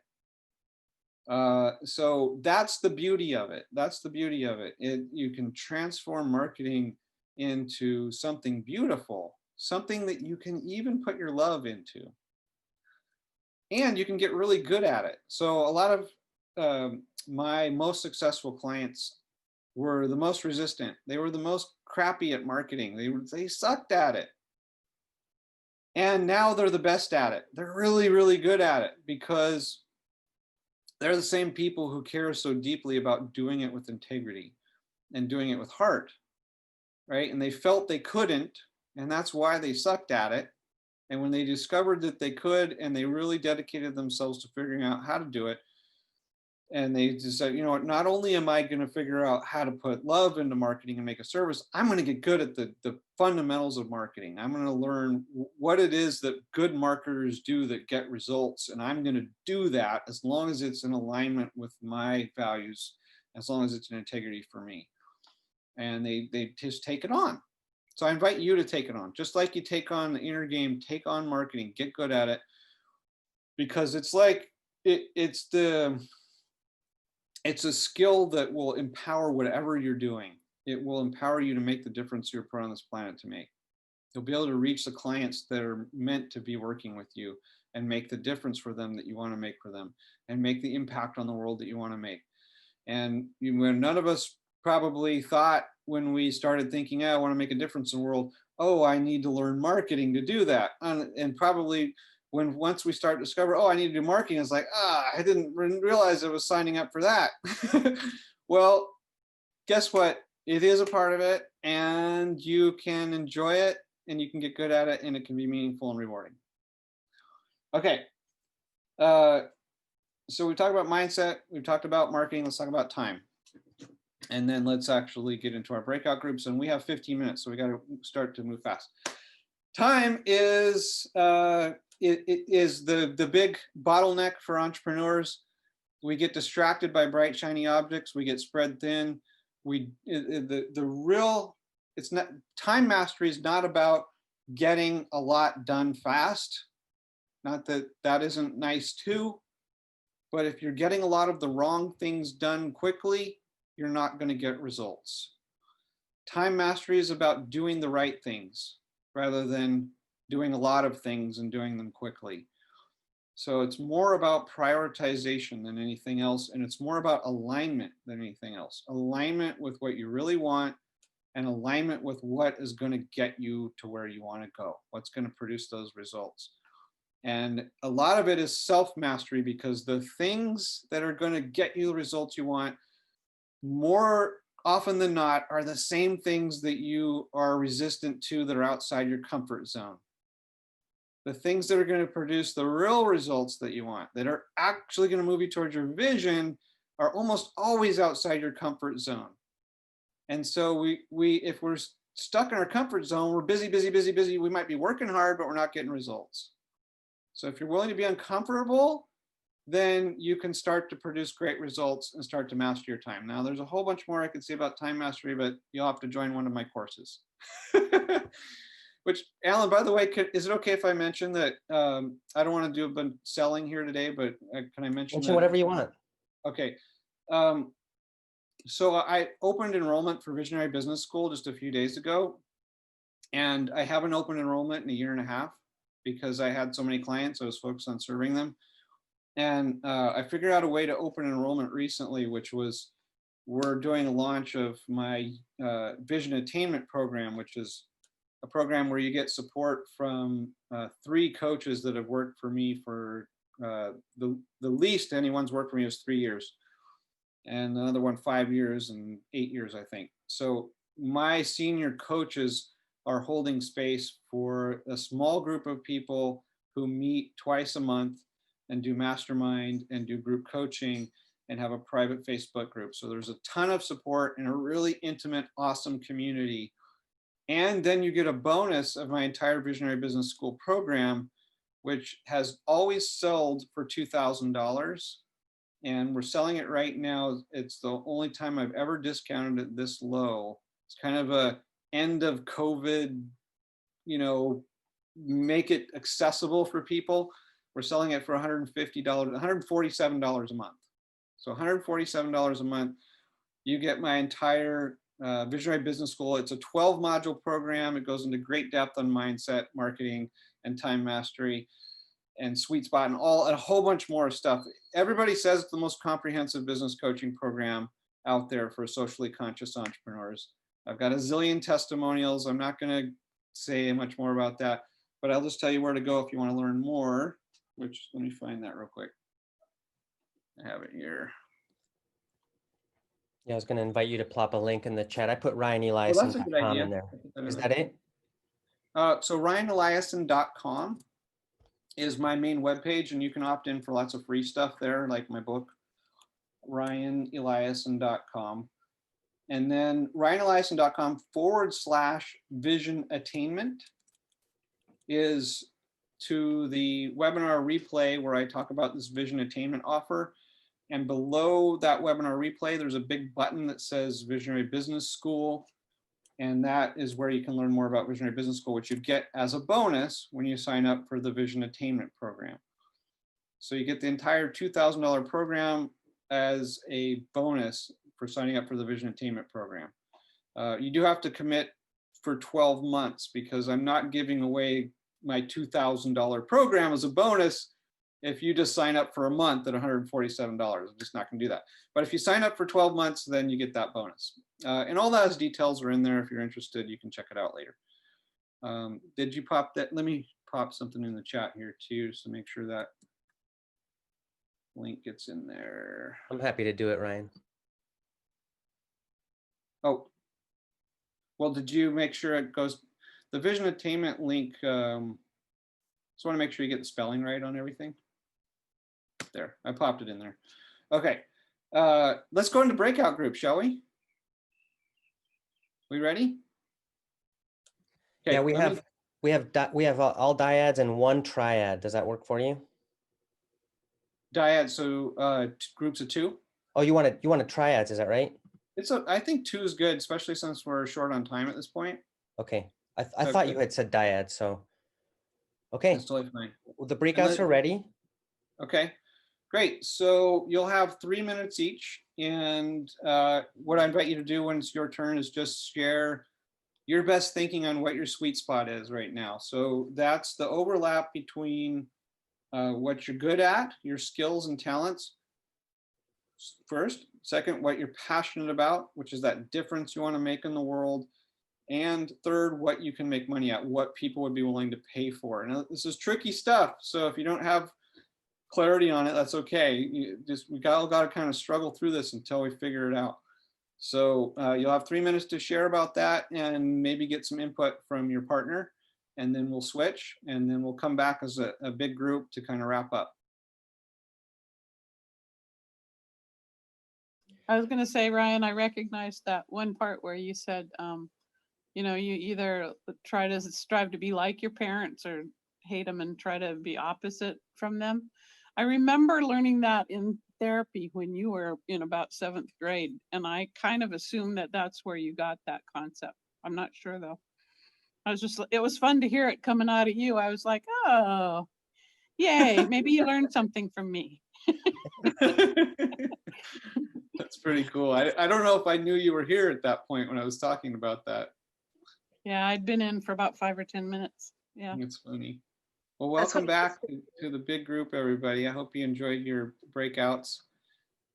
So that's the beauty of it. That's the beauty of it. You can transform marketing into something beautiful, something that you can even put your love into. And you can get really good at it. So a lot of my most successful clients were the most resistant. They were the most crappy at marketing. They sucked at it. And now they're the best at it. They're really, really good at it because they're the same people who care so deeply about doing it with integrity and doing it with heart, right? And they felt they couldn't, and that's why they sucked at it. And when they discovered that they could, and they really dedicated themselves to figuring out how to do it, and they just said, you know what, not only am I going to figure out how to put love into marketing and make a service, I'm going to get good at the fundamentals of marketing. I'm going to learn what it is that good marketers do that get results. And I'm going to do that as long as it's in alignment with my values, as long as it's in integrity for me. And they just take it on. So I invite you to take it on. Just like you take on the inner game, take on marketing, get good at it. Because it's like, it's a skill that will empower whatever you're doing. It will empower you to make the difference you're put on this planet to make. You'll be able to reach the clients that are meant to be working with you and make the difference for them that you want to make for them and make the impact on the world that you want to make. And when none of us probably thought when we started thinking, I want to make a difference in the world, oh, I need to learn marketing to do that. And probably once we start to discover, oh, I need to do marketing, it's like, I didn't realize I was signing up for that. Well, guess what? It is a part of it, and you can enjoy it, and you can get good at it, and it can be meaningful and rewarding. Okay. So we talked about mindset, we've talked about marketing, let's talk about time. And then let's actually get into our breakout groups, and we have 15 minutes, so we got to start to move fast. Time is it is the big bottleneck for entrepreneurs. We get distracted by bright shiny objects, we get spread thin. The real, it's not, time mastery is not about getting a lot done fast. Not that that isn't nice too, but if you're getting a lot of the wrong things done quickly, you're not going to get results. Time mastery is about doing the right things rather than doing a lot of things and doing them quickly. So it's more about prioritization than anything else, and it's more about alignment than anything else. Alignment with what you really want, and alignment with what is going to get you to where you want to go, what's going to produce those results. And a lot of it is self-mastery, because the things that are going to get you the results you want, more often than not, are the same things that you are resistant to, that are outside your comfort zone. The things that are going to produce the real results that you want, that are actually going to move you towards your vision, are almost always outside your comfort zone. And so if we're stuck in our comfort zone, we're busy, busy, busy, busy. We might be working hard, but we're not getting results. So if you're willing to be uncomfortable, then you can start to produce great results and start to master your time. Now, there's a whole bunch more I could say about time mastery, but you'll have to join one of my courses. Which, Alan, by the way, is it okay if I mention that I don't want to do a bunch selling here today, but can I mention that? Whatever you want. Okay. So I opened enrollment for Visionary Business School just a few days ago, and I haven't opened enrollment in a year and a half because I had so many clients. I was focused on serving them. And I figured out a way to open enrollment recently, which was, we're doing a launch of my Vision Attainment program, which is a program where you get support from 3 coaches that have worked for me for the least anyone's worked for me is 3 years, and another one 5 years, and 8 years, I think. So my senior coaches are holding space for a small group of people who meet twice a month and do mastermind and do group coaching and have a private Facebook group. So there's a ton of support and a really intimate, awesome community. And then you get a bonus of my entire Visionary Business School program, which has always sold for $2,000. And we're selling it right now. It's the only time I've ever discounted it this low. It's kind of a end of COVID, make it accessible for people. We're selling it for $150, $147 a month. So $147 a month, you get my entire Visionary Business School. It's a 12-module program. It goes into great depth on mindset, marketing, and time mastery, and sweet spot, and a whole bunch more stuff. Everybody says it's the most comprehensive business coaching program out there for socially conscious entrepreneurs. I've got a zillion testimonials. I'm not going to say much more about that, but I'll just tell you where to go if you want to learn more, which, let me find that real quick. I have it here. Yeah, I was going to invite you to plop a link in the chat. I put RyanEliason.com in there. Is that it? So RyanEliason.com is my main webpage, and you can opt in for lots of free stuff there, like my book, RyanEliason.com. And then RyanEliason.com/vision attainment is to the webinar replay where I talk about this vision attainment offer. And below that webinar replay, there's a big button that says Visionary Business School. And that is where you can learn more about Visionary Business School, which you get as a bonus when you sign up for the Vision Attainment program. So you get the entire $2,000 program as a bonus for signing up for the Vision Attainment program. You do have to commit for 12 months, because I'm not giving away my $2,000 program as a bonus if you just sign up for a month at $147. I'm just not going to do that. But if you sign up for 12 months, then you get that bonus. And all those details are in there. If you're interested, you can check it out later. Did you pop that? Let me pop something in the chat here too, so make sure that link gets in there. I'm happy to do it, Ryan. Oh, well, did you make sure it goes, the vision attainment link, just want to make sure you get the spelling right on everything. There, I popped it in there. Okay, let's go into breakout group, shall we? We ready? Okay, Yeah, we have all dyads and one triad. Does that work for you? dyad, so groups of two. Oh, you want triads, is that right? I think two is good, especially since we're short on time at this point. Okay. I thought you had said dyad, so okay. That's totally fine. Well, the breakouts are ready. Okay, great. So you'll have 3 minutes each, and what I invite you to do when it's your turn is just share your best thinking on what your sweet spot is right now. So that's the overlap between what you're good at, your skills and talents, first. Second, what you're passionate about, which is that difference you want to make in the world. And third, what you can make money at, what people would be willing to pay for. Now, this is tricky stuff. So if you don't have clarity on it, that's okay. We all got to kind of struggle through this until we figure it out. So you'll have 3 minutes to share about that and maybe get some input from your partner, and then we'll switch, and then we'll come back as a big group to kind of wrap up. I was going to say, Ryan, I recognized that one part where you said, you know, you either try to strive to be like your parents or hate them and try to be opposite from them. I remember learning that in therapy when you were in about 7th grade, and I kind of assumed that that's where you got that concept. I'm not sure though. It was fun to hear it coming out of you. I was like, oh, yay, maybe you learned something from me. That's pretty cool. I don't know if I knew you were here at that point when I was talking about that. Yeah, I'd been in for about 5 or 10 minutes. Yeah. It's funny. Well, welcome back to the big group, everybody. I hope you enjoyed your breakouts.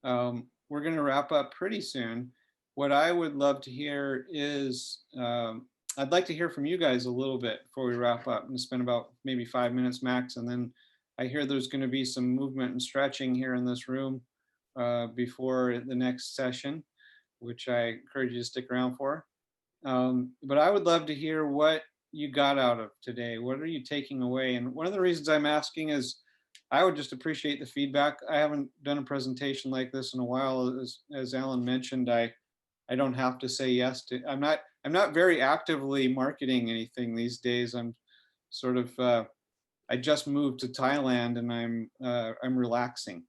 We're going to wrap up pretty soon. What I would love to hear is, I'd like to hear from you guys a little bit before we wrap up. I'm going to spend about maybe 5 minutes max, and then I hear there's going to be some movement and stretching here in this room before the next session, which I encourage you to stick around for. But I would love to hear what you got out of today. What are you taking away? And one of the reasons I'm asking is I would just appreciate the feedback. I haven't done a presentation like this in a while. As Alan mentioned, I don't have to say yes to, I'm not very actively marketing anything these days. I'm sort of, I just moved to Thailand and I'm relaxing.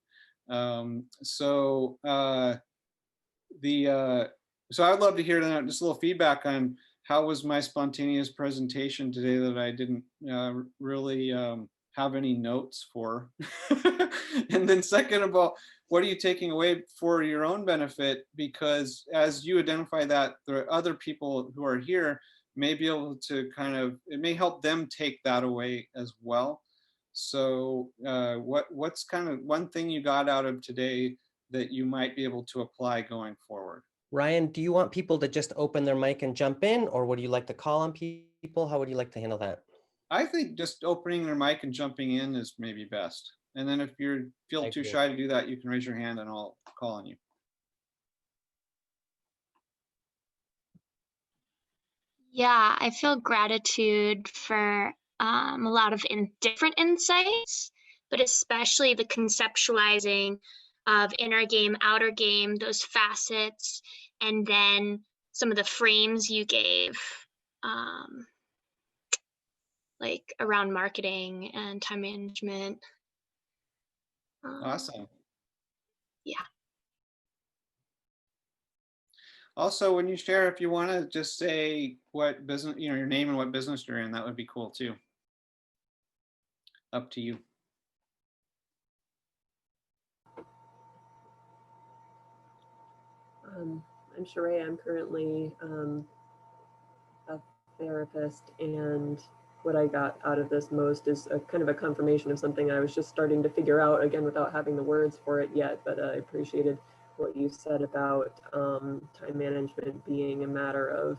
So I'd love to hear just a little feedback on how was my spontaneous presentation today that I didn't really have any notes for. And then second of all, what are you taking away for your own benefit? Because as you identify that, there are other people who are here may be able to it may help them take that away as well. So what's kind of one thing you got out of today that you might be able to apply going forward? Ryan, do you want people to just open their mic and jump in, or would you like to call on people? How would you like to handle that? I think just opening their mic and jumping in is maybe best. And then if you feel too shy to do that, you can raise your hand and I'll call on you. Yeah, I feel gratitude for a lot of different insights, but especially the conceptualizing of inner game, outer game, those facets, and then some of the frames you gave, like around marketing and time management. Awesome. Yeah. Also, when you share, if you want to just say what business, your name and what business you're in, that would be cool too. Up to you. I'm Sheree. I'm currently a therapist, and what I got out of this most is a kind of a confirmation of something I was just starting to figure out, again, without having the words for it yet, but I appreciated what you said about time management being a matter of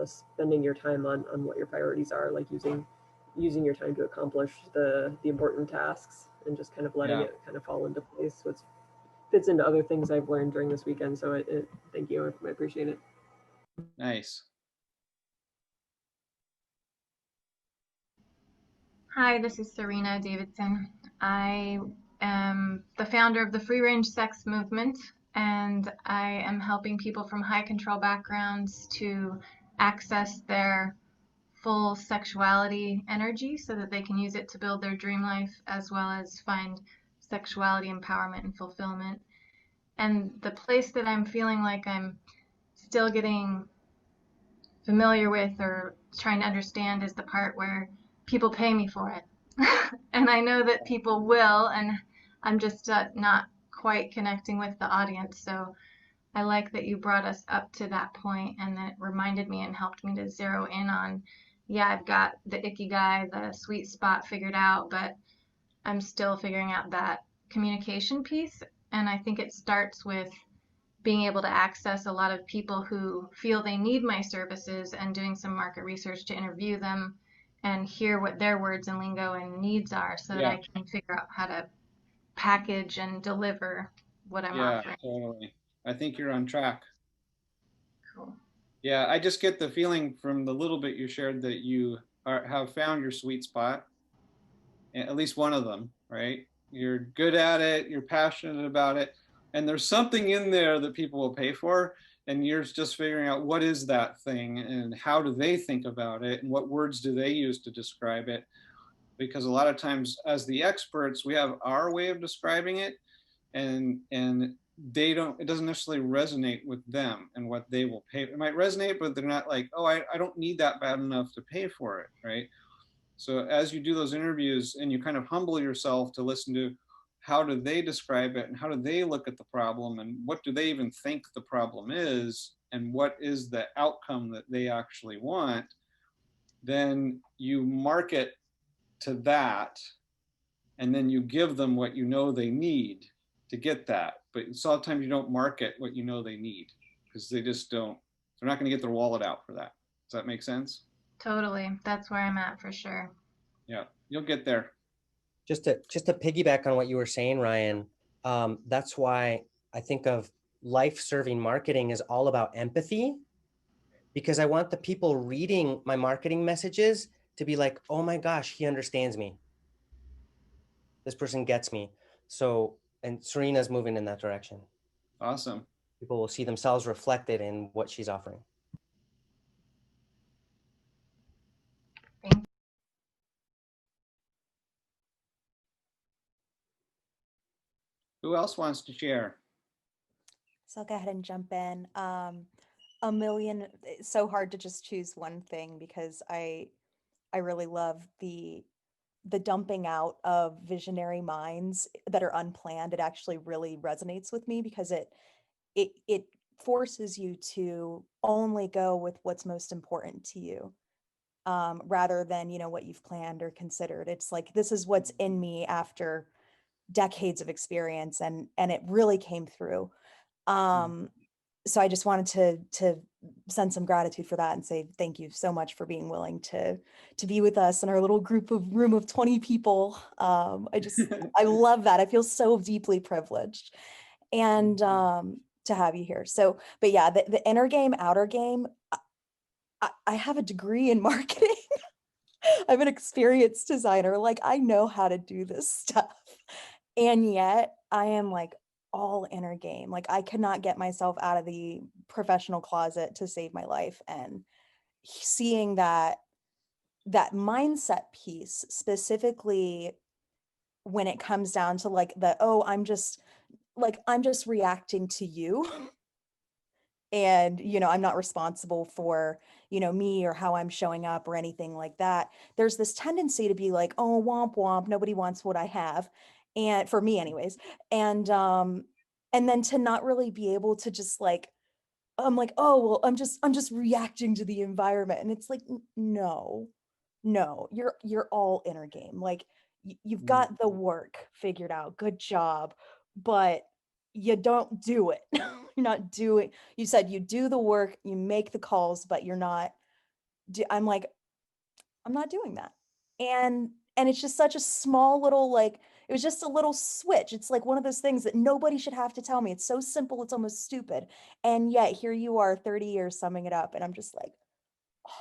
spending your time on what your priorities are, like using your time to accomplish the important tasks and just kind of letting it kind of fall into place. So it fits into other things I've learned during this weekend. So thank you. I appreciate it. Nice. Hi, this is Serena Davidson. I am the founder of the Free Range Sex Movement, and I am helping people from high control backgrounds to access their full sexuality energy so that they can use it to build their dream life as well as find sexuality empowerment and fulfillment. And the place that I'm feeling like I'm still getting familiar with or trying to understand is the part where people pay me for it. And I know that people will, and I'm just not quite connecting with the audience. So I like that you brought us up to that point, and that reminded me and helped me to zero in on, yeah, I've got the ikigai, the sweet spot figured out, but I'm still figuring out that communication piece. And I think it starts with being able to access a lot of people who feel they need my services and doing some market research to interview them and hear what their words and lingo and needs are so that I can figure out how to package and deliver what I'm offering. Totally. I think you're on track. Cool. Yeah, I just get the feeling from the little bit you shared that you have found your sweet spot, at least one of them, right? You're good at it, you're passionate about it, and there's something in there that people will pay for, and you're just figuring out what is that thing and how do they think about it and what words do they use to describe it. Because a lot of times as the experts, we have our way of describing it, and they don't, it doesn't necessarily resonate with them and what they will pay. It might resonate, but they're not like, oh, I don't need that bad enough to pay for it, right? So as you do those interviews and you kind of humble yourself to listen to how do they describe it and how do they look at the problem and what do they even think the problem is and what is the outcome that they actually want, then you market to that, and then you give them what you know they need to get that. But sometimes you don't market what you know they need because they just don't, they're not going to get their wallet out for that. Does that make sense? Totally. That's where I'm at for sure. Yeah, you'll get there. Just to piggyback on what you were saying, Ryan, that's why I think of life-serving marketing is all about empathy, because I want the people reading my marketing messages to be like, oh my gosh, he understands me. This person gets me. So, and Serena's moving in that direction. Awesome. People will see themselves reflected in what she's offering. Who else wants to share? So I'll go ahead and jump in. A million, it's so hard to just choose one thing because I really love the dumping out of visionary minds that are unplanned. It actually really resonates with me because it forces you to only go with what's most important to you, rather than, you know, what you've planned or considered. It's like, this is what's in me after decades of experience, and it really came through. So I just wanted to send some gratitude for that and say thank you so much for being willing to be with us in our little room of 20 people. I love that. I feel so deeply privileged and to have you here. So, but yeah, the inner game, outer game, I have a degree in marketing. I'm an experienced designer. Like, I know how to do this stuff. And yet I am like all inner game. Like, I could not get myself out of the professional closet to save my life. And seeing that mindset piece, specifically when it comes down to like I'm just reacting to you. And, you know, I'm not responsible for, you know, me or how I'm showing up or anything like that. There's this tendency to be like, oh, womp womp, nobody wants what I have. And for me anyways. And then to not really be able to just like, I'm like, oh, well, I'm just reacting to the environment. And it's like, no, you're all inner game. Like you've got the work figured out. Good job. But you don't do it. You're not doing, you said you do the work, you make the calls, but you're not, I'm like, I'm not doing that. And it's just such a small little, like, it was just a little switch. It's like one of those things that nobody should have to tell me. It's so simple, it's almost stupid. And yet here you are 30 years summing it up. And I'm just like,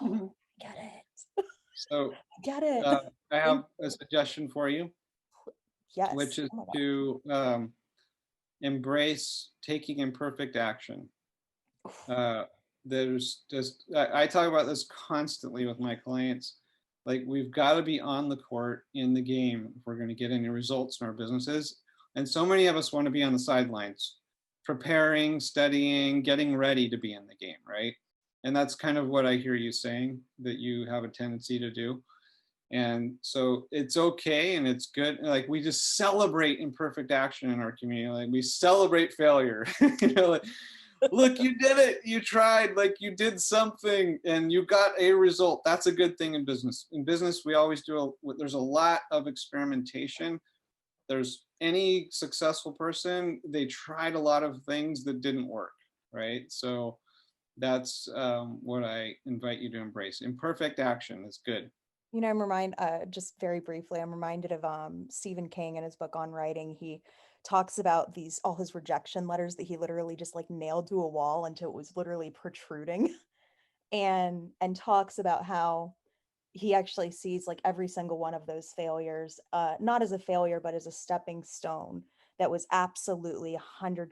oh, I get it. So I get it. I Thank have a suggestion for you, which Yes. is Oh my God. to embrace taking imperfect action. There's just, I talk about this constantly with my clients. Like, we've got to be on the court in the game if we're going to get any results in our businesses. And so many of us want to be on the sidelines, preparing, studying, getting ready to be in the game, right? And that's kind of what I hear you saying that you have a tendency to do. And so it's okay and it's good. Like, we just celebrate imperfect action in our community. Like, we celebrate failure. You know, like, look, you did it. You tried, like, you did something and you got a result. That's a good thing in business. In business, we always there's a lot of experimentation. There's any successful person, they tried a lot of things that didn't work, right? So that's what I invite you to embrace. Imperfect action is good. You know, just very briefly, I'm reminded of Stephen King in his book on writing. He talks about all his rejection letters that he literally just like nailed to a wall until it was literally protruding. and talks about how he actually sees like every single one of those failures, not as a failure, but as a stepping stone that was absolutely 100%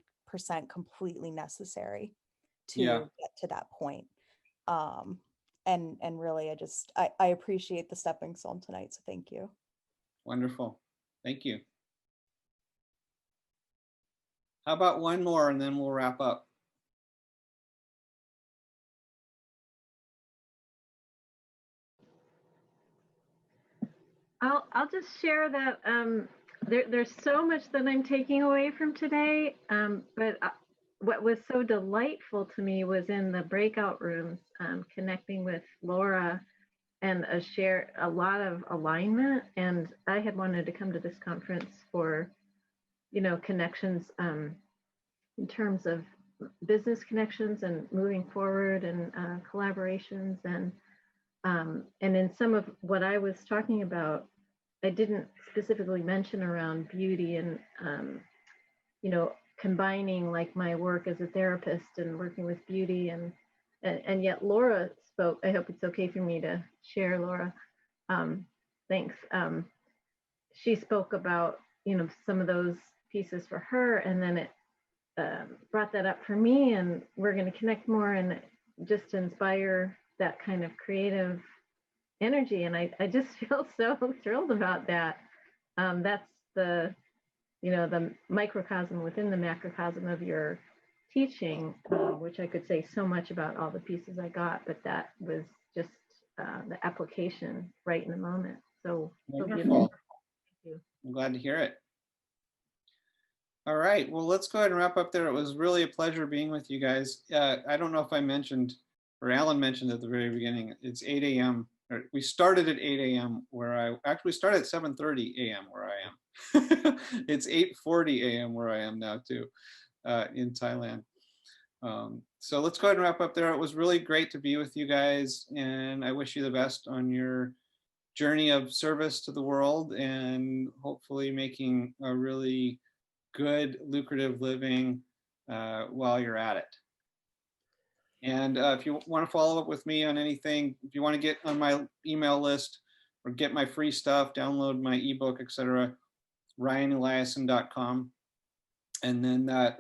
completely necessary Yeah, to get to that point. Um, and really, I appreciate the stepping stone tonight. So thank you. wonderful. Thank you. How about one more and then we'll wrap up? I'll just share that there's so much that I'm taking away from today, but what was so delightful to me was in the breakout rooms, connecting with Laura and a lot of alignment. And I had wanted to come to this conference for, connections in terms of business connections and moving forward and collaborations and in some of what I was talking about, I didn't specifically mention around beauty and, combining like my work as a therapist and working with beauty and yet Laura spoke. I hope it's okay for me to share, Laura. Thanks. She spoke about, some of those pieces for her, and then it brought that up for me, and we're going to connect more and just inspire that kind of creative energy. And I just feel so thrilled about that. That's the microcosm within the macrocosm of your teaching, which I could say so much about all the pieces I got, but that was just the application right in the moment. So Wonderful. Thank you. I'm glad to hear it. All right, well, let's go ahead and wrap up there. It was really a pleasure being with you guys. I don't know if I mentioned, or Alan mentioned at the very beginning, it's 8 a.m. We started at 8 a.m. where we started at 7:30 a.m. where I am. It's 8:40 a.m. where I am now too, in Thailand. So let's go ahead and wrap up there. It was really great to be with you guys, and I wish you the best on your journey of service to the world and hopefully making a really good, lucrative living while you're at it. And if you want to follow up with me on anything, if you want to get on my email list or get my free stuff, download my ebook, etc., RyanEliason.com. And then that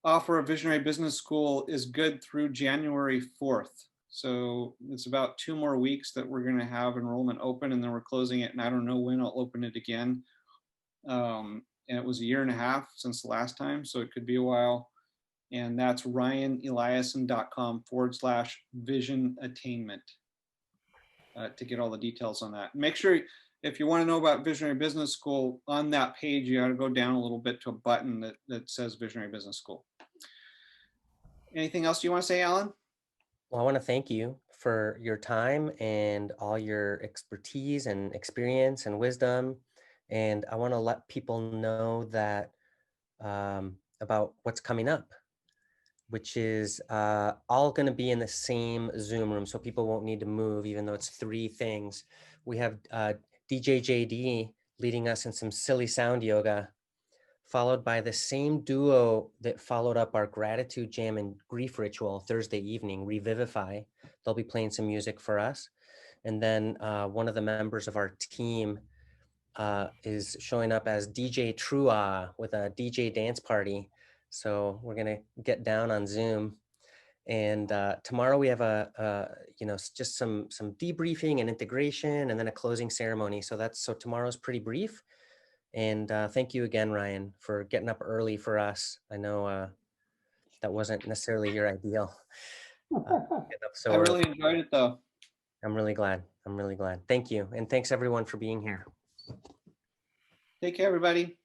offer of Visionary Business School is good through January 4th. So it's about 2 more weeks that we're going to have enrollment open, and then we're closing it. And I don't know when I'll open it again. And it was 1.5 years since the last time, so it could be a while. And that's RyanEliason.com/vision attainment to get all the details on that. Make sure, if you want to know about Visionary Business School, on that page, you got to go down a little bit to a button that says Visionary Business School. Anything else you want to say, Alan? Well, I want to thank you for your time and all your expertise and experience and wisdom. And I want to let people know that about what's coming up, which is all going to be in the same Zoom room, so people won't need to move, even though it's 3 things. We have DJ JD leading us in some silly sound yoga, followed by the same duo that followed up our gratitude jam and grief ritual Thursday evening, Revivify. They'll be playing some music for us. And then one of the members of our team is showing up as DJ Trua with a DJ dance party. So we're gonna get down on Zoom. And tomorrow we have just some debriefing and integration, and then a closing ceremony. So tomorrow's pretty brief. And thank you again, Ryan, for getting up early for us. I know that wasn't necessarily your ideal. Getting up so I early. really enjoyed it though. I'm really glad. I'm really glad. Thank you. And thanks everyone for being here. Take care, everybody.